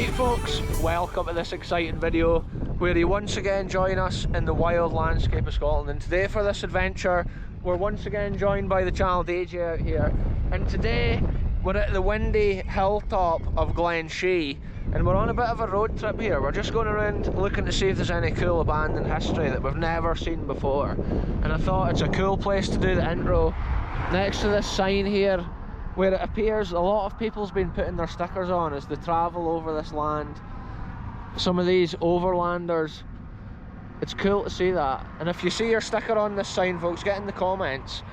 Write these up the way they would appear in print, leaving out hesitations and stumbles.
Right folks, welcome to this exciting video where you once again join us in the wild landscape of Scotland. And today for this adventure we're once again joined by the channel DJ out here, and today we're at the windy hilltop of Glen Shee and we're on a bit of a road trip here. We're just going around looking to see if there's any cool abandoned history that we've never seen before, and I thought it's a cool place to do the intro next to this sign here where it appears a lot of people's been putting their stickers on as they travel over this land. Some of these overlanders, it's cool to see that. And if you see your sticker on this sign folks, get in the comments.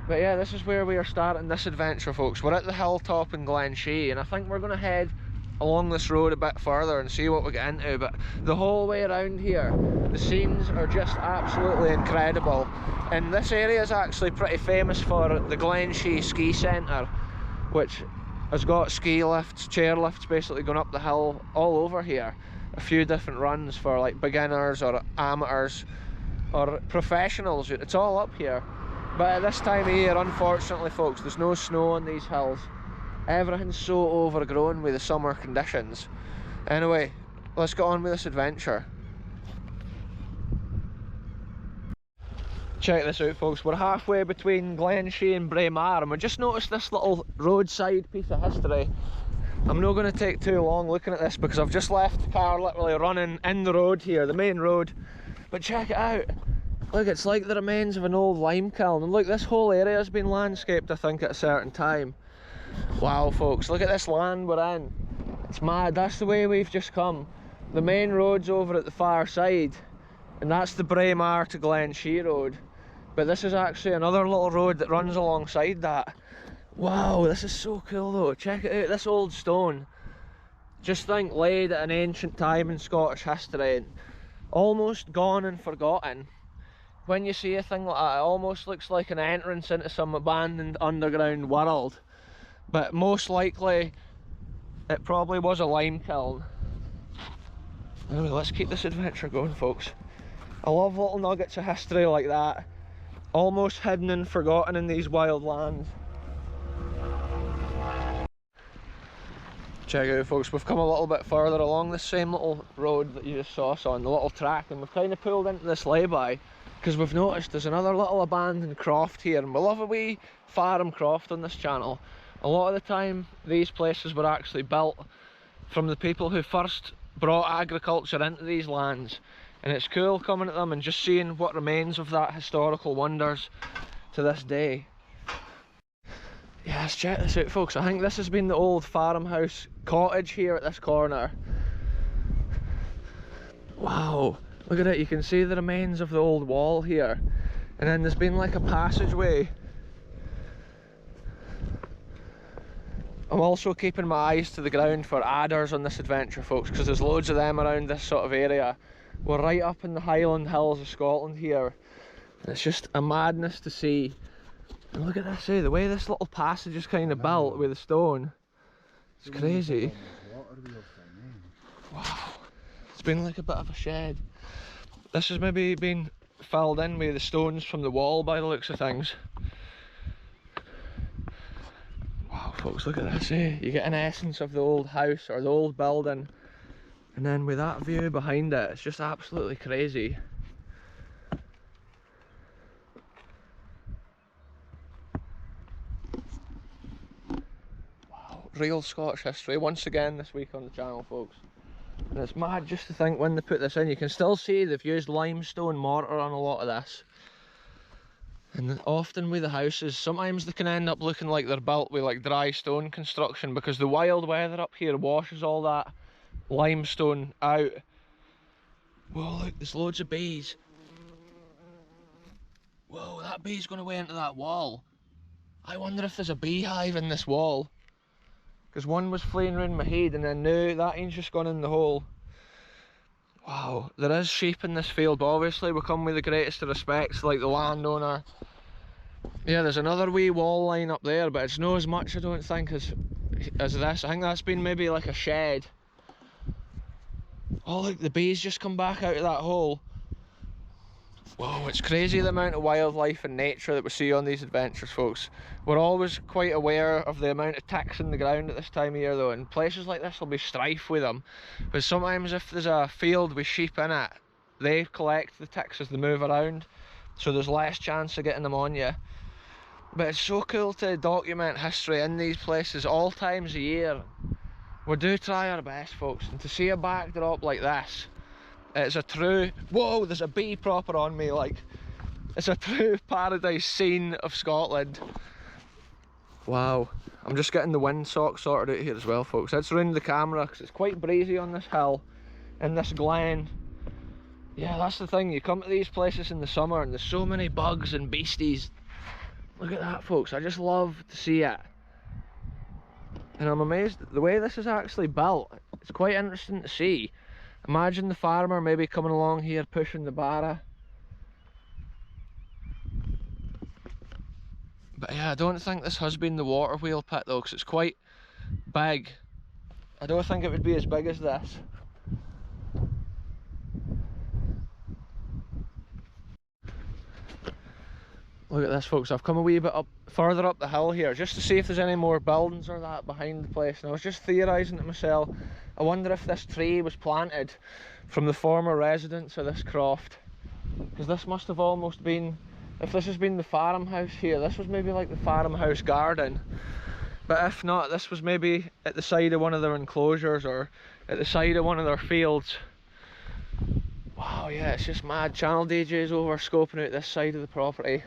But yeah, this is where we are starting this adventure folks. We're at the hilltop in Glen Shee, and I think we're going to head along this road a bit further and see what we get into. But the whole way around here, the scenes are just absolutely incredible. And this area is actually pretty famous for the Glen Shee ski centre, which has got ski lifts, chair lifts basically going up the hill all over here. A few different runs for like beginners or amateurs or professionals. It's all up here. But at this time of year, unfortunately folks, there's no snow on these hills. Everything's so overgrown with the summer conditions. Anyway, let's get on with this adventure. Check this out folks, we're halfway between Glen Shee and Braemar, and we just noticed this little roadside piece of history. I'm not going to take too long looking at this because I've just left the car literally running in the road here, the main road. But check it out, look, it's like the remains of an old lime kiln, and look, this whole area has been landscaped I think at a certain time. Wow folks, look at this land we're in, it's mad. That's the way we've just come. The main road's over at the far side, and that's the Braemar to Glen Shee road. But this is actually another little road that runs alongside that. Wow, this is so cool though. Check it out, this old stone. Just think, laid at an ancient time in Scottish history, and almost gone and forgotten. When you see a thing like that, it almost looks like an entrance into some abandoned underground world. But most likely, it probably was a lime kiln. Anyway, let's keep this adventure going folks. I love little nuggets of history like that, almost hidden and forgotten in these wild lands. Check it out folks, we've come a little bit further along this same little road that you just saw us on, the little track, and we've kind of pulled into this lay-by because we've noticed there's another little abandoned croft here, and we love a wee farm croft on this channel. A lot of the time these places were actually built from the people who first brought agriculture into these lands, and it's cool coming at them and just seeing what remains of that historical wonders to this day. Yes, check this out folks, I think this has been the old farmhouse cottage here at this corner. Wow, look at it, you can see the remains of the old wall here, and then there's been like a passageway. I'm also keeping my eyes to the ground for adders on this adventure folks, because there's loads of them around this sort of area. We're right up in the Highland hills of Scotland here, and it's just a madness to see. And look at this, the way this little passage is kind of built with the stone, it's crazy. Wow, it's been like a bit of a shed. This has maybe been filled in with the stones from the wall by the looks of things. Wow folks, look at this, you get an essence of the old house or the old building, and then with that view behind it, it's just absolutely crazy. Wow, real Scottish history once again this week on the channel folks. And it's mad just to think when they put this in, you can still see they've used limestone mortar on a lot of this. And often with the houses, sometimes they can end up looking like they're built with like dry stone construction because the wild weather up here washes all that limestone out. Whoa, look, there's loads of bees. Whoa, that bee's going away into that wall. I wonder if there's a beehive in this wall, because one was fleeing around my head and then now that ain't just gone in the hole. Wow, there is sheep in this field, but obviously we come with the greatest of respects, like the landowner. Yeah, there's another wee wall line up there, but it's not as much I don't think as this. I think that's been maybe like a shed. Oh look, the bees just come back out of that hole. Whoa, it's crazy the amount of wildlife and nature that we see on these adventures, folks. We're always quite aware of the amount of ticks in the ground at this time of year though, and places like this will be strife with them. But sometimes if there's a field with sheep in it, they collect the ticks as they move around, so there's less chance of getting them on you. But it's so cool to document history in these places all times of year. We do try our best, folks, and to see a backdrop like this, it's a true, whoa, there's a bee proper on me, like, it's a true paradise scene of Scotland. Wow, I'm just getting the windsock sorted out here as well, folks. That's around the camera because it's quite breezy on this hill in this glen. Yeah, that's the thing, you come to these places in the summer and there's so many bugs and beasties. Look at that, folks, I just love to see it. And I'm amazed at the way this is actually built. It's quite interesting to see. Imagine the farmer maybe coming along here pushing the barra. But yeah, I don't think this has been the water wheel pit though, because it's quite big. I don't think it would be as big as this. Look at this, folks, I've come a wee bit further up the hill here just to see if there's any more buildings or that behind the place, and I was just theorising to myself, I wonder if this tree was planted from the former residents of this croft, because this must have almost been, if this has been the farmhouse here, this was maybe like the farmhouse garden, but if not, this was maybe at the side of one of their enclosures or at the side of one of their fields. Wow, yeah, it's just mad. Channel DJ's over scoping out this side of the property.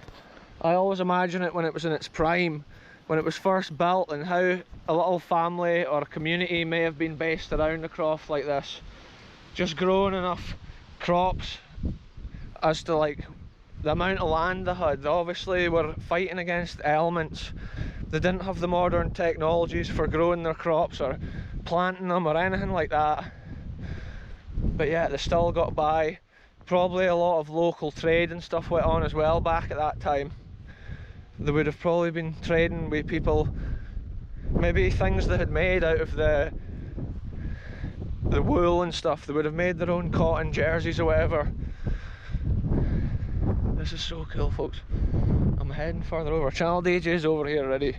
I always imagine it when it was in its prime, when it was first built, and how a little family or a community may have been based around the croft like this, just growing enough crops as to like the amount of land they had. They obviously were fighting against elements. They didn't have the modern technologies for growing their crops or planting them or anything like that. But yeah, they still got by. Probably a lot of local trade and stuff went on as well back at that time. They would have probably been trading with people, maybe things they had made out of the wool and stuff. They would have made their own cotton jerseys or whatever. This is so cool, folks. I'm heading further over. Channel DJ's over here already.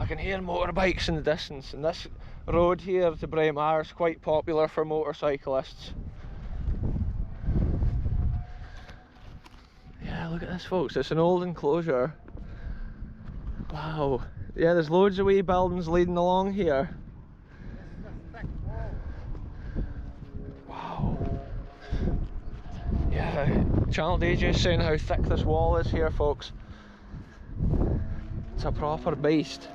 I can hear motorbikes in the distance, and this road here to Braemar is quite popular for motorcyclists. Yeah, look at this, folks, it's an old enclosure. Wow. Yeah, there's loads of wee buildings leading along here. Wow. Yeah, Channel DJ's saying how thick this wall is here, folks. It's a proper beast.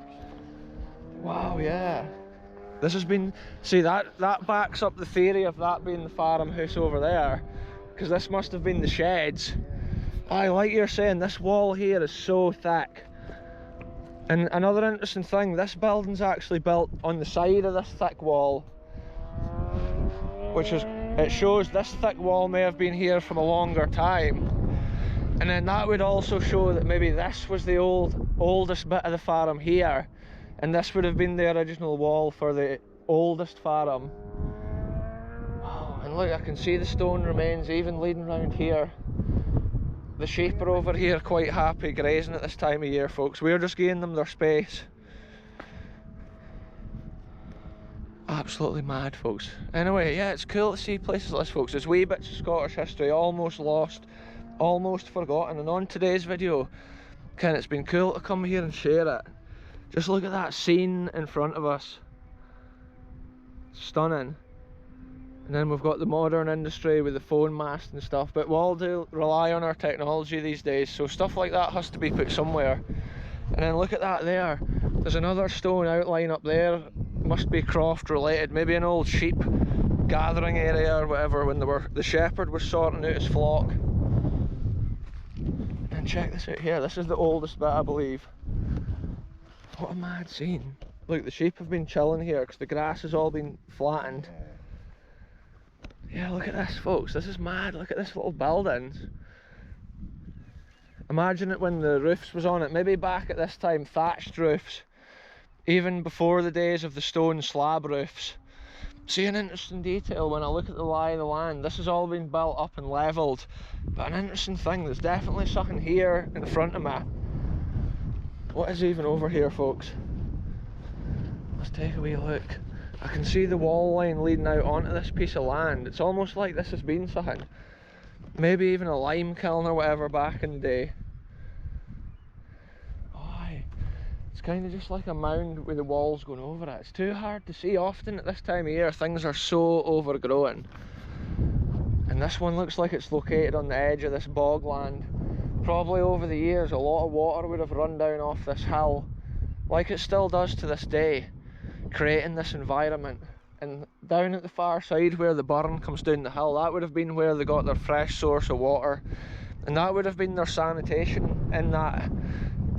Wow, yeah. This has been, see, that backs up the theory of that being the farmhouse over there, because this must have been the sheds. Aye, like you're saying, this wall here is so thick. And another interesting thing, this building's actually built on the side of this thick wall, which is, it shows this thick wall may have been here from a longer time. And then that would also show that maybe this was the oldest bit of the farm here, and this would have been the original wall for the oldest farm. Wow, and look, I can see the stone remains even leading round here. The sheep are over here quite happy grazing at this time of year, folks. We're just giving them their space. Absolutely mad, folks. Anyway, yeah, it's cool to see places like this, folks. There's wee bits of Scottish history almost lost, almost forgotten, and on today's video, Ken, it's been cool to come here and share it. Just look at that scene in front of us. Stunning. And then we've got the modern industry with the phone mast and stuff, but we all do rely on our technology these days, so stuff like that has to be put somewhere. And then look at that there. There's another stone outline up there. Must be Croft related, maybe an old sheep gathering area or whatever when the shepherd was sorting out his flock. And check this out here, this is the oldest bit, I believe. What a mad scene. Look, the sheep have been chilling here because the grass has all been flattened. Yeah, look at this, folks, this is mad. Look at this little buildings. Imagine it when the roofs was on it, maybe back at this time, thatched roofs. Even before the days of the stone slab roofs. See an interesting detail when I look at the lie of the land. This has all been built up and levelled, but an interesting thing, there's definitely something here in front of me. What is even over here, folks? Let's take a wee look. I can see the wall line leading out onto this piece of land. It's almost like this has been something. Maybe even a lime kiln or whatever back in the day. It's kind of just like a mound with the walls going over it. It's too hard to see. Often at this time of year things are so overgrown. And this one looks like it's located on the edge of this bogland. Probably over the years a lot of water would have run down off this hill, like it still does to this day, creating this environment. And down at the far side where the burn comes down the hill, that would have been where they got their fresh source of water. And that would have been their sanitation in that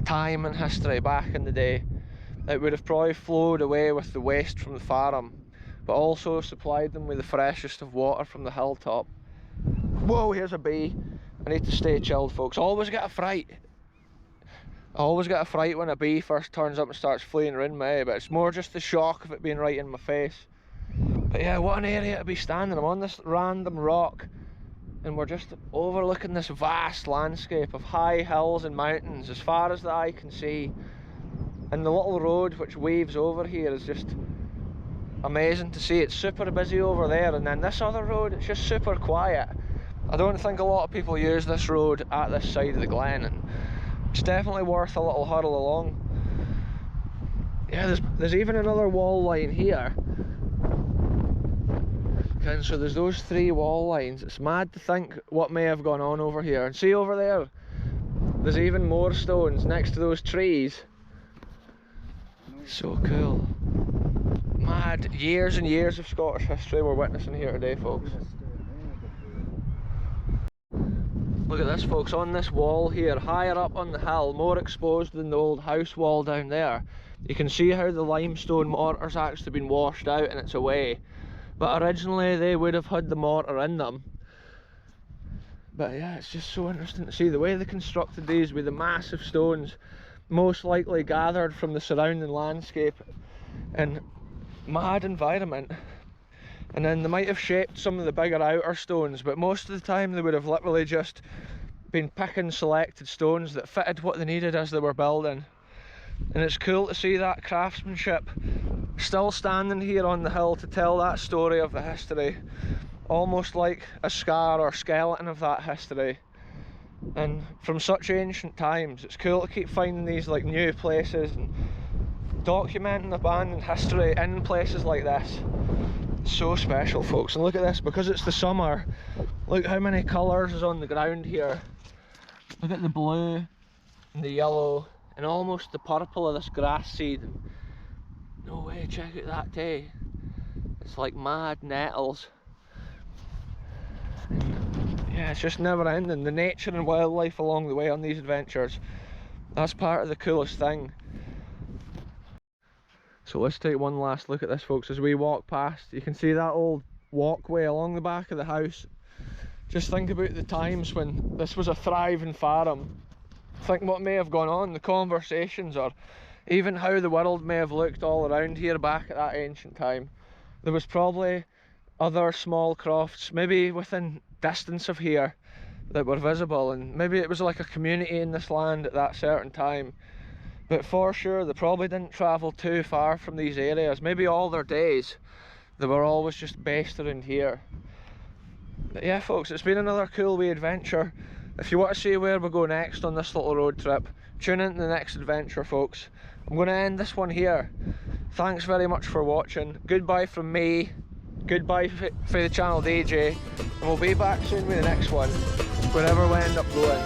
time and history back in the day. It would have probably flowed away with the waste from the farm, but also supplied them with the freshest of water from the hilltop. Whoa, here's a bee. I need to stay chilled, folks. I always get a fright. I always get a fright when a bee first turns up and starts fleeing around me, but it's more just the shock of it being right in my face. But yeah, what an area to be standing. I'm on this random rock and we're just overlooking this vast landscape of high hills and mountains as far as the eye can see. And the little road which waves over here is just amazing to see. It's super busy over there, and then this other road, it's just super quiet. I don't think a lot of people use this road at this side of the Glen, and it's definitely worth a little huddle along. Yeah, there's even another wall line here. And so there's those 3 wall lines. It's mad to think what may have gone on over here. And see over there, there's even more stones next to those trees. So cool. Mad. Years and years of Scottish history we're witnessing here today, folks. Look at this, folks. On this wall here, higher up on the hill, more exposed than the old house wall down there, you can see how the limestone mortar's actually been washed out and it's away. But originally they would have had the mortar in them. But yeah, it's just so interesting to see the way they constructed these with the massive stones, most likely gathered from the surrounding landscape and mad environment. And then they might have shaped some of the bigger outer stones, but most of the time they would have literally just been picking selected stones that fitted what they needed as they were building. And it's cool to see that craftsmanship still standing here on the hill to tell that story of the history, almost like a scar or skeleton of that history. And from such ancient times, it's cool to keep finding these like new places and documenting abandoned history in places like this. It's so special, folks. And look at this, because it's the summer, look how many colours is on the ground here. Look at the blue and the yellow and almost the purple of this grass seed. No way, check out that day. It's like mad nettles. Yeah, it's just never ending. The nature and wildlife along the way on these adventures, that's part of the coolest thing. So let's take one last look at this, folks. As we walk past, you can see that old walkway along the back of the house. Just think about the times when this was a thriving farm. Think what may have gone on, the conversations, or even how the world may have looked all around here back at that ancient time. There was probably other small crofts, maybe within distance of here, that were visible, and maybe it was like a community in this land at that certain time. But for sure, they probably didn't travel too far from these areas. Maybe all their days, they were always just based around here. But yeah, folks, it's been another cool wee adventure. If you want to see where we go next on this little road trip, tune in to the next adventure, folks. I'm going to end this one here. Thanks very much for watching. Goodbye from me. Goodbye for the channel DJ. And we'll be back soon with the next one, wherever we end up going.